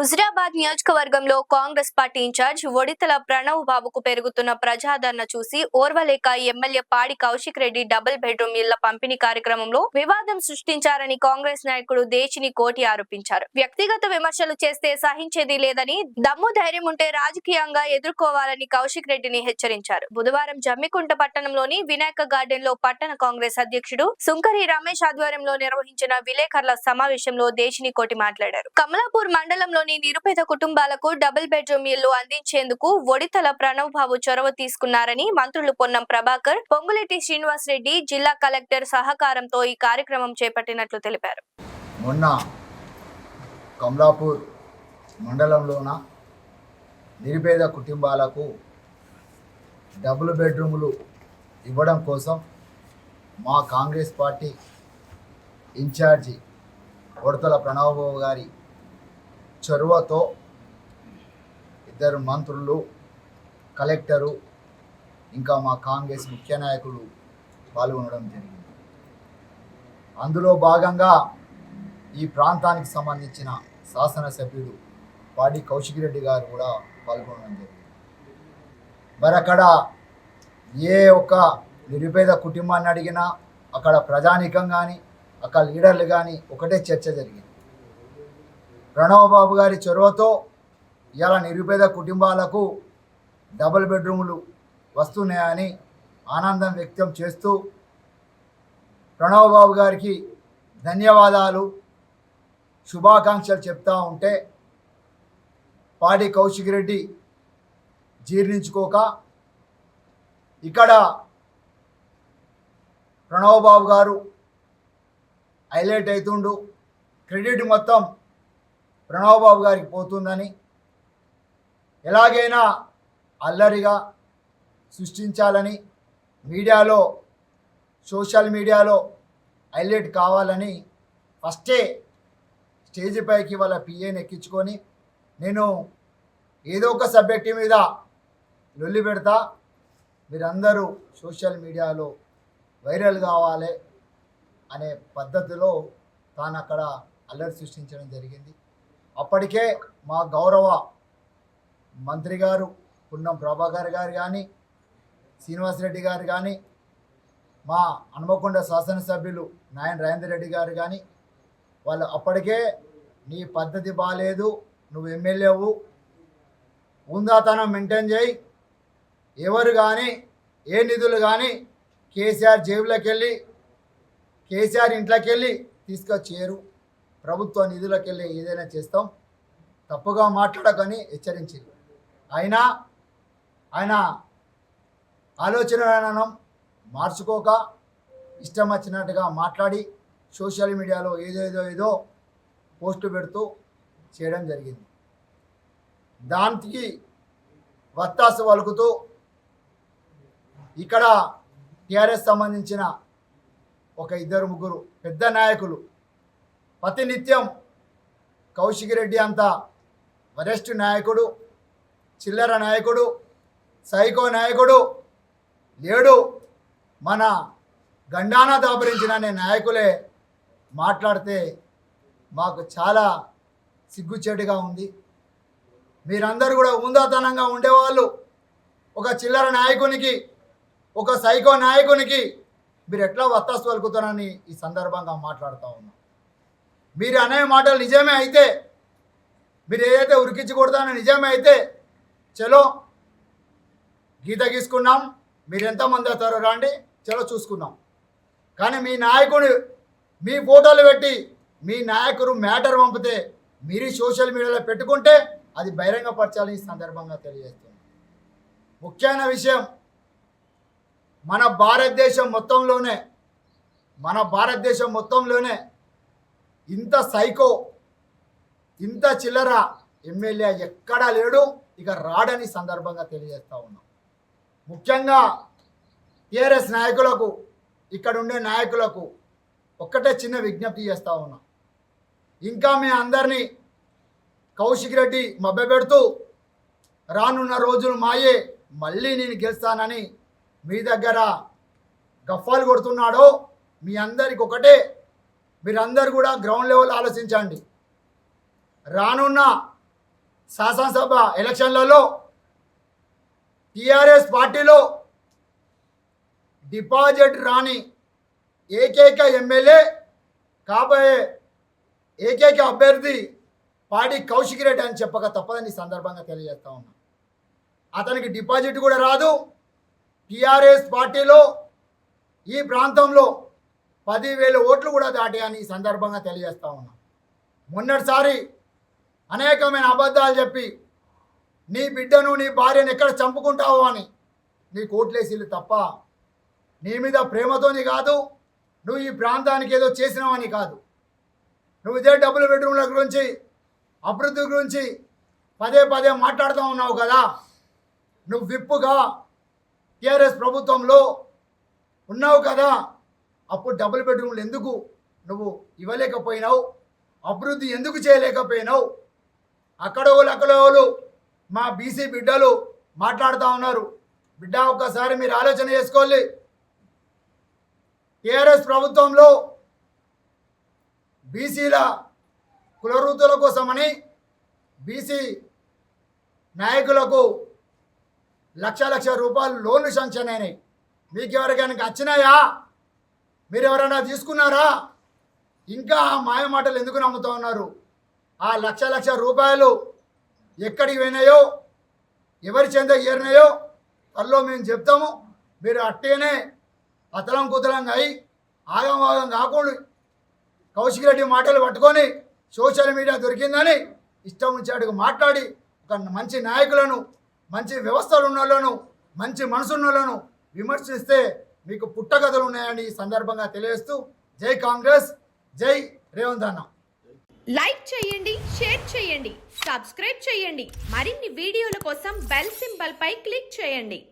హుజురాబాద్ నియోజకవర్గంలో Congress party incharge Odithala Pranav బాబుకు పెరుగుతున్న ప్రజాదరణ చూసి ఓర్వలేక ఎమ్మెల్యే పాడి కౌశిక్ రెడ్డి డబుల్ బెడ్రూమ్ ఇళ్ల పంపిణీ కార్యక్రమంలో వివాదం సృష్టించారని కాంగ్రెస్ నాయకుడు దేశిని కోటి ఆరోపించారు. వ్యక్తిగత విమర్శలు చేస్తే సహించేది లేదని, దమ్ము ధైర్యం ఉంటే రాజకీయంగా ఎదుర్కోవాలని కౌశిక్ రెడ్డిని హెచ్చరించారు. బుధవారం జమ్మికుంట పట్టణంలోని వినాయక గార్డెన్ లో పట్టణ కాంగ్రెస్ అధ్యక్షుడు సుంకరి రమేష్ ఆధ్వర్యంలో నిర్వహించిన విలేకరుల సమావేశంలో దేశిని కోటి మాట్లాడారు. కమలాపూర్ మండలంలో నిరుపేద కుటుంబాలకు డబుల్ బెడ్రూమ్ ఇల్లు అందించేందుకు ఒడితల ప్రణవ్ బాబు చొరవ తీసుకున్నారని మంత్రులు పొన్నం ప్రభాకర్, పొంగులేటి శ్రీనివాస్ రెడ్డి, జిల్లా కలెక్టర్ సహకారంతో ఈ కార్యక్రమం చేపట్టినట్లు తెలిపారు. మొన్న కమలాపూర్ మండలంలోన నిరుపేద కుటుంబాలకు డబుల్ బెడ్రూములు ఇవ్వడం కోసం మా కాంగ్రెస్ పార్టీ ఇన్ఛార్జి ఒడితల ప్రణవ్ బాబు గారి చొరవతో ఇద్దరు మంత్రులు, కలెక్టరు, ఇంకా మా కాంగ్రెస్ ముఖ్య నాయకులు పాల్గొనడం జరిగింది. అందులో భాగంగా ఈ ప్రాంతానికి సంబంధించిన శాసనసభ్యుడు పాడి కౌశిక్ రెడ్డి గారు కూడా పాల్గొనడం జరిగింది. మరి అక్కడ ఏ ఒక్క నిరుపేద కుటుంబాన్ని అడిగినా అక్కడ ప్రజానీకం కానీ అక్కడ లీడర్లు కానీ ఒకటే చర్చ జరిగింది. ప్రణవ్ బాబు గారి చొరవతో ఇలా నిరుపేద కుటుంబాలకు డబుల్ బెడ్రూములు వస్తున్నాయని ఆనందం వ్యక్తం చేస్తూ ప్రణవ్ బాబు గారికి ధన్యవాదాలు, శుభాకాంక్షలు చెప్తా ఉంటే పాడి కౌశిక్ రెడ్డి జీర్ణించుకోక ఇక్కడ ప్రణవ్ బాబు గారు హైలైట్ అవుతుండు, క్రెడిట్ మొత్తం ప్రణవ్ బాబు గారికి పోతుందని, ఎలాగైనా అల్లరిగా సృష్టించాలని మీడియాలో, సోషల్ మీడియాలో హైలైట్ కావాలని ఫస్టే స్టేజ్ పైకి వాళ్ళ పిఏని ఎక్కించుకొని నేను ఏదో ఒక సబ్జెక్టు మీద లొల్లి పెడతా, మీరందరూ సోషల్ మీడియాలో వైరల్ కావాలి అనే పద్ధతిలో తాను అక్కడ అల్లరి సృష్టించడం జరిగింది. అప్పటికే మా గౌరవ మంత్రి గారు పొన్నం ప్రభాకర్ గారు కానీ, శ్రీనివాసరెడ్డి గారు కానీ, మా హన్మకొండ శాసనసభ్యులు నాయన రాజేందర్ రెడ్డి గారు కానీ వాళ్ళు అప్పటికే నీ పద్ధతి బాగాలేదు, నువ్వు ఎమ్మెల్యేవు, ఉందాతనం మెయింటైన్ చేయి, ఎవరు కానీ ఏ నిధులు కానీ కేసీఆర్ జేబులోకి వెళ్ళి కేసీఆర్ ఇంట్లోకి వెళ్ళి తీసుకొచ్చేరు, ప్రభుత్వ నిధులకు వెళ్ళి ఏదైనా చేస్తాం, తప్పుగా మాట్లాడకని హెచ్చరించారు. అయినా ఆయన ఆలోచనలను మార్చుకోక ఇష్టం వచ్చినట్టుగా మాట్లాడి సోషల్ మీడియాలో ఏదో పోస్టు పెడుతూ చేయడం జరిగింది. దానికి వత్తాసు వలుకుతూ ఇక్కడ టీఆర్ఎస్ సంబంధించిన ఒక ఇద్దరు ముగ్గురు పెద్ద నాయకులు ప్రతినిత్యం కౌశిక్ రెడ్డి అంత వరెస్ట్ నాయకుడు, చిల్లర నాయకుడు, సైకో నాయకుడు లేడు, మన గండాన దాపరించిన నాయకులే మాట్లాడితే మాకు చాలా సిగ్గుచేటుగా ఉంది. మీరందరూ కూడా ఉందాతనంగా ఉండేవాళ్ళు ఒక చిల్లర నాయకునికి, ఒక సైకో నాయకునికి మీరు ఎట్లా వత్తాసు పలుకుతారని ఈ సందర్భంగా మాట్లాడుతూ ఉన్నాం. మీరు అనే మాటలు నిజమే అయితే, మీరు ఏదైతే ఉరికించకూడదని నిజమే అయితే చలో గీత గీసుకున్నాం, మీరు ఎంతమంది అవుతారో రండి, చలో చూసుకున్నాం. కానీ మీ నాయకుడు మీ ఫోటోలు పెట్టి మీ నాయకుడు మ్యాటర్ పంపితే మీరు సోషల్ మీడియాలో పెట్టుకుంటే అది బహిరంగపరచాలని ఈ సందర్భంగా తెలియజేస్తుంది. ముఖ్యమైన విషయం, మన భారతదేశం మొత్తంలోనే ఇంత సైకో, ఇంత చిల్లర ఎమ్మెల్యే ఎక్కడా లేడు, ఇక రాడని సందర్భంగా తెలియజేస్తూ ఉన్నాం. ముఖ్యంగా టీఆర్ఎస్ నాయకులకు, ఇక్కడ ఉండే నాయకులకు ఒక్కటే చిన్న విజ్ఞప్తి చేస్తూ ఉన్నాం. ఇంకా మీ అందరినీ కౌశిక్ రెడ్డి మభ్యపెడుతూ రానున్న రోజులు మాయే, మళ్ళీ నేను గెలుస్తానని మీ దగ్గర గఫాలు కొడుతున్నాడో మీ అందరికి ఒకటే, మీరందరూ కూడా గ్రౌండ్ లెవెల్ ఆలోచించండి. రానున్న శాసనసభ ఎలక్షన్లలో టీఆర్ఎస్ పార్టీలో డిపాజిట్ రాని ఏకైక ఎమ్మెల్యే కాబోయే ఏకైక అభ్యర్థి పాడి కౌశిక్ రెడ్డి అని చెప్పక తప్పదని సందర్భంగా తెలియజేస్తా ఉన్నా. అతనికి డిపాజిట్ కూడా రాదు. టీఆర్ఎస్ పార్టీలో ఈ ప్రాంతంలో 10,000 ఓట్లు కూడా దాటాయని ఈ సందర్భంగా తెలియజేస్తా ఉన్నా. మొన్నటిసారి అనేకమైన అబద్ధాలు చెప్పి నీ బిడ్డను నీ భార్యను ఎక్కడ చంపుకుంటావో అని నీ కోట్లేసీలు తప్ప నీ మీద ప్రేమతోని కాదు, నువ్వు ఈ ప్రాంతానికి ఏదో చేసినావని కాదు. నువ్వు ఇదే డబుల్ బెడ్రూమ్ల గురించి అభివృద్ధి గురించి పదే పదే మాట్లాడుతూ ఉన్నావు కదా. నువ్వు విప్పుగా టీఆర్ఎస్ ప్రభుత్వంలో ఉన్నావు కదా, అప్పుడు డబుల్ బెడ్రూమ్లు ఎందుకు నువ్వు ఇవ్వలేకపోయినావు, అభివృద్ధి ఎందుకు చేయలేకపోయినావు? అక్కడోళ్ళు మా బీసీ బిడ్డలు మాట్లాడుతూ ఉన్నారు. బిడ్డ ఒక్కసారి మీరు ఆలోచన చేసుకోవాలి. టీఆర్ఎస్ ప్రభుత్వంలో బీసీల కులవృత్తుల కోసమని బీసీ నాయకులకు లక్ష రూపాయలు లోన్లు శాంక్షన్ అయినాయి. మీకు ఎవరికైనా వచ్చినాయా? మీరు ఎవరైనా తీసుకున్నారా? ఇంకా ఆ మాయ మాటలు ఎందుకు నమ్ముతూ ఉన్నారు? ఆ లక్ష రూపాయలు ఎక్కడికి పోయినాయో, ఎవరి చెంద ఏరినాయో త్వరలో మేము చెప్తాము. మీరు అట్టేనే అతలం కుతలంగా అయి ఆగం కాకుండా కౌశిక్ రెడ్డి మాటలు పట్టుకొని సోషల్ మీడియా దొరికిందని ఇష్టం వచ్చేట్టుగా మాట్లాడి ఒక మంచి నాయకులను, మంచి వ్యవస్థలు ఉన్న వాళ్ళను, మంచి మనసున్న వాళ్ళను విమర్శిస్తే మీకు పుట్టగతులు ఉన్నాయని ఈ సందర్భంగా తెలియజేస్తూ జై కాంగ్రెస్, జై రేవంత్ అన్న. లైక్ చేయండి, షేర్ చేయండి, సబ్స్క్రైబ్ చేయండి. మరిన్ని వీడియోల కోసం బెల్ సింబల్ పై క్లిక్ చేయండి.